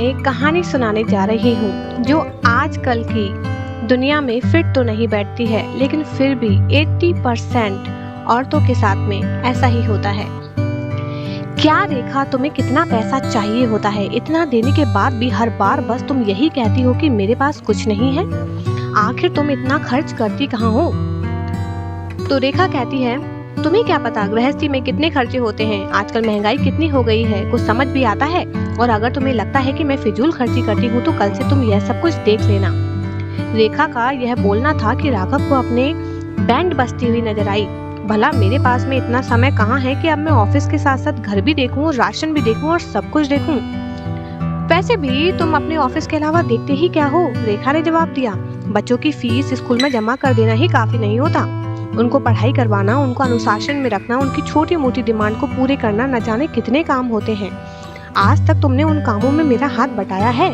तुम्हें कहानी सुनाने जा रही हूँ जो आजकल की दुनिया में फिट तो नहीं बैठती है, लेकिन फिर भी 80% औरतों के साथ में ऐसा ही होता है। क्या रेखा, तुम्हें कितना पैसा चाहिए होता है? इतना देने के बाद भी हर बार बस तुम यही कहती हो कि मेरे पास कुछ नहीं है। आखिर तुम इतना खर्च करती कहाँ हो? तो रेखा कहती है, तुम्हें क्या पता गृहस्थी में कितने खर्चे होते हैं, आजकल महंगाई कितनी हो गई है, कुछ समझ भी आता है। और अगर तुम्हें लगता है कि मैं फिजूल खर्ची करती हूँ तो कल से तुम यह सब कुछ देख लेना। रेखा का यह बोलना था कि राघव को अपने बैंड बजती हुई नजर आई। भला मेरे पास में इतना समय कहाँ है कि अब मैं ऑफिस के साथ साथ घर भी देखूं, राशन भी देखूं और सब कुछ देखूं। वैसे भी तुम अपने ऑफिस के अलावा देखते ही क्या हो? रेखा ने जवाब दिया, बच्चों की फीस स्कूल में जमा कर देना ही काफी नहीं होता। उनको पढ़ाई करवाना, उनको अनुशासन में रखना, उनकी छोटी मोटी डिमांड को पूरे करना, न जाने कितने काम होते हैं। आज तक तुमने उन कामों में मेरा हाथ बटाया है?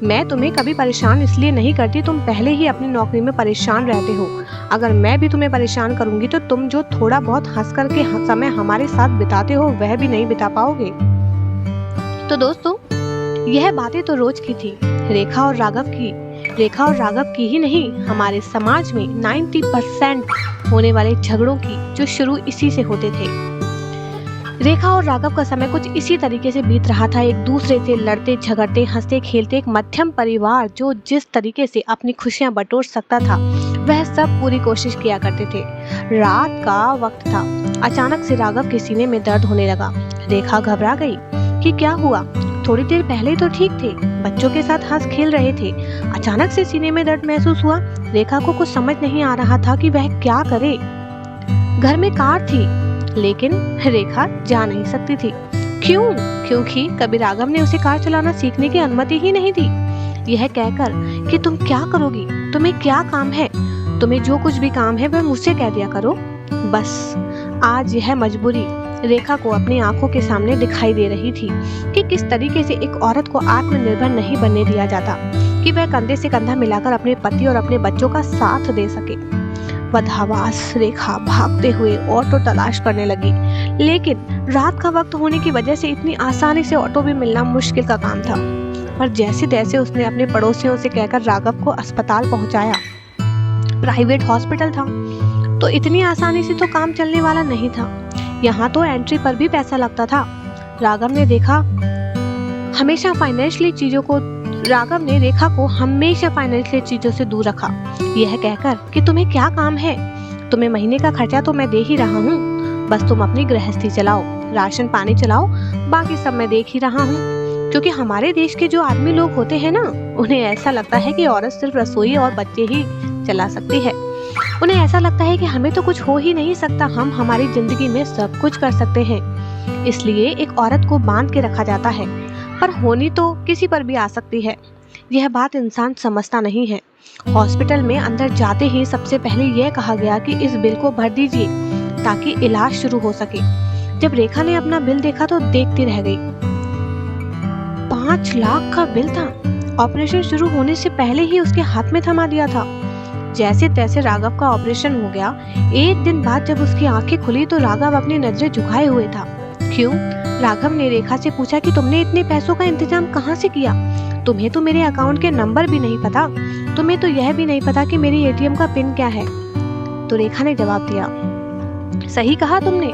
मैं तुम्हें कभी परेशान इसलिए नहीं करती, तुम पहले ही अपनी नौकरी में परेशान रहते हो। अगर मैं भी तुम्हें परेशान करूंगी तो तुम जो थोड़ा बहुत हंस करके समय हमारे साथ बिताते हो वह भी नहीं बिता पाओगे। तो दोस्तों, यह बातें तो रोज की थी, रेखा और राघव की ही नहीं, हमारे समाज में 90% होने वाले झगड़ों की, जो शुरू इसी से होते थे। रेखा और राघव का समय कुछ इसी तरीके से बीत रहा था, एक दूसरे से लड़ते झगड़ते हंसते खेलते एक मध्यम परिवार जो जिस तरीके से अपनी खुशियां बटोर सकता था वह सब पूरी कोशिश किया करते थे। रात का वक्त था, अचानक से राघव के सीने में दर्द होने लगा। रेखा घबरा गई कि क्या हुआ? थोड़ी देर पहले तो ठीक थे, बच्चों के साथ हंस खेल रहे थे, अचानक से सीने में दर्द महसूस हुआ। रेखा को कुछ समझ नहीं आ रहा था कि वह क्या करे। घर में कार थी लेकिन रेखा जा नहीं सकती थी। क्यों? क्योंकि कभी राघव ने उसे कार चलाना सीखने की अनुमति ही नहीं दी। यह कहकर कि तुम क्या करोगी, तुम्हें क्या काम है, तुम्हें जो कुछ भी काम है वह मुझसे कह दिया करो। बस आज यह मजबूरी रेखा को अपनी आंखों के सामने दिखाई दे रही थी कि किस तरीके से एक औरत को आत्मनिर्भर नहीं बनने दिया जाता, कि वह कंधे से कंधा मिलाकर अपने पति और अपने बच्चों का साथ दे सके। बदहवास रेखा भागते हुए ऑटो तलाश करने लगी, लेकिन रात का वक्त होने की वजह से इतनी आसानी से ऑटो भी मिलना मुश्किल का काम था। पर जैसे तैसे उसने अपने पड़ोसियों से कहकर राघव को अस्पताल पहुंचाया। प्राइवेट हॉस्पिटल था तो इतनी आसानी से तो काम चलने वाला नहीं था, यहाँ तो एंट्री पर भी पैसा लगता था। राघव ने रेखा को हमेशा फाइनेंशियल चीजों से दूर रखा, यह कहकर कि तुम्हें क्या काम है, तुम्हें महीने का खर्चा तो मैं दे ही रहा हूँ, बस तुम अपनी गृहस्थी चलाओ, राशन पानी चलाओ, बाकी सब मैं देख ही रहा हूँ। क्योंकि हमारे देश के जो आदमी लोग होते हैं ना, उन्हें ऐसा लगता है कि औरत सिर्फ रसोई और बच्चे ही चला सकती है। उन्हें ऐसा लगता है कि हमें तो कुछ हो ही नहीं सकता, हम हमारी जिंदगी में सब कुछ कर सकते हैं। इसलिए एक औरत को बांध के रखा जाता है, पर होनी तो किसी पर भी आ सकती है। यह बात इंसान समझता नहीं है। हॉस्पिटल में अंदर जाते ही सबसे पहले यह कहा गया कि इस बिल को भर दीजिए ताकि इलाज शुरू हो सके। जब रेखा ने अपना बिल देखा तो देखती रह गई। 5 लाख का बिल था। ऑपरेशन शुरू होने से पहले ही उसके हाथ में थमा दिया था। जैसे तैसे राघव का ऑपरेशन हो गया। एक दिन बाद जब उसकी आंखें खुली तो राघव अपनी नजरें झुकाए हुए था। क्यों? राघव ने रेखा से पूछा कि तुमने इतने पैसों का इंतजाम कहाँ से किया? तुम्हें तो मेरे अकाउंट के नंबर भी नहीं पता, तुम्हें तो यह भी नहीं पता कि मेरी एटीएम का पिन क्या है। तो रेखा ने जवाब दिया, सही कहा तुमने,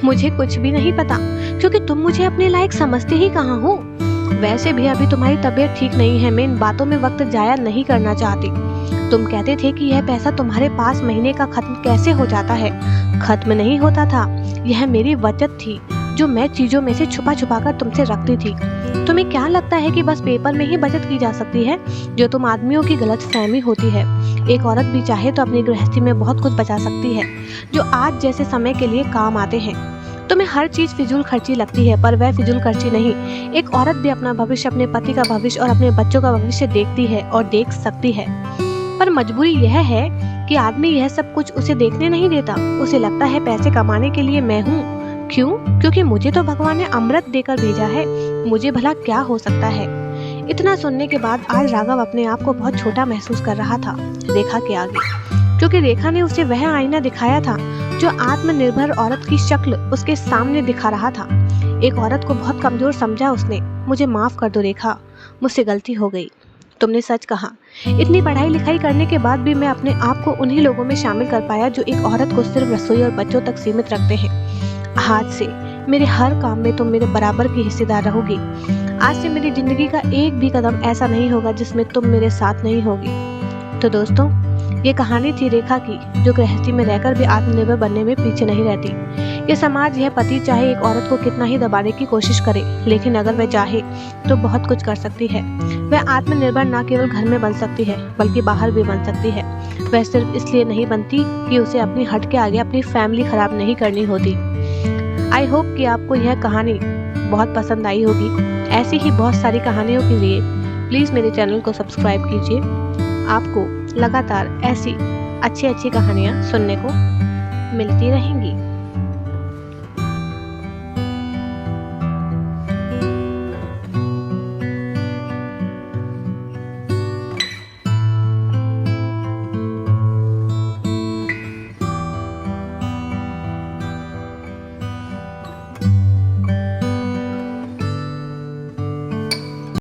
मुझे कुछ भी नहीं पता, क्योंकि तुम मुझे अपने लायक समझते ही कहाँ हो। वैसे भी अभी तुम्हारी तबीयत ठीक नहीं है, मैं इन बातों में वक्त जाया नहीं करना चाहती। तुम कहते थे कि यह पैसा तुम्हारे पास महीने का खत्म कैसे हो जाता है। खत्म नहीं होता था, यह मेरी बचत थी जो मैं चीजों में से छुपा छुपा कर तुमसे रखती थी। तुम्हें क्या लगता है कि बस पेपर में ही बचत की जा सकती है? जो तुम आदमियों की गलतफहमी होती है। एक औरत भी चाहे तो अपनी गृहस्थी में बहुत कुछ बचा सकती है, जो आज जैसे समय के लिए काम आते हैं। तुम्हें हर चीज फिजूल खर्ची लगती है, पर वह फिजूल खर्ची नहीं। एक औरत भी अपना भविष्य, अपने पति का भविष्य और अपने बच्चों का भविष्य देखती है और देख सकती है। पर मजबूरी यह है कि आदमी यह सब कुछ उसे देखने नहीं देता। उसे लगता है पैसे कमाने के लिए मैं हूँ। क्यों? क्योंकि मुझे तो भगवान ने अमृत देकर भेजा है, मुझे भला क्या हो सकता है। इतना सुनने के बाद आज राघव अपने आप को बहुत छोटा महसूस कर रहा था रेखा के आगे, क्योंकि रेखा ने उसे वह आईना दिखाया था जो आत्मनिर्भर औरत की शक्ल उसके सामने दिखा रहा था। एक औरत को बहुत कमजोर समझा उसने। मुझे माफ कर दो रेखा, मुझसे गलती हो गई। तुमने सच कहा। इतनी पढ़ाई लिखाई करने के बाद भी मैं अपने आप को उन्हीं लोगों में शामिल कर पाया जो एक औरत को सिर्फ रसोई और बच्चों तक सीमित रखते हैं। आज से मेरे हर काम में तुम मेरे बराबर की हिस्सेदार रहोगी। आज से मेरी जिंदगी का एक भी कदम ऐसा नहीं होगा जिसमें तुम मेरे साथ नहीं होगी। तो दोस्तों, ये कहानी थी रेखा की, जो गृहस्थी में रहकर भी आत्मनिर्भर बनने में पीछे नहीं रहती। ये समाज, यह पति चाहे एक औरत को कितना ही दबाने की कोशिश करे, लेकिन अगर वह चाहे तो बहुत कुछ कर सकती है। वह आत्मनिर्भर न केवल घर में बन सकती है बल्कि बाहर भी बन सकती है। वह सिर्फ इसलिए नहीं बनती कि उसे अपनी हट के आगे अपनी फैमिली खराब नहीं करनी होती। आई होप कि आपको यह कहानी बहुत पसंद आई होगी। ऐसी ही बहुत सारी कहानियों के लिए प्लीज़ मेरे चैनल को सब्सक्राइब कीजिए। आपको लगातार ऐसी अच्छी अच्छी कहानियाँ सुनने को मिलती रहेंगी।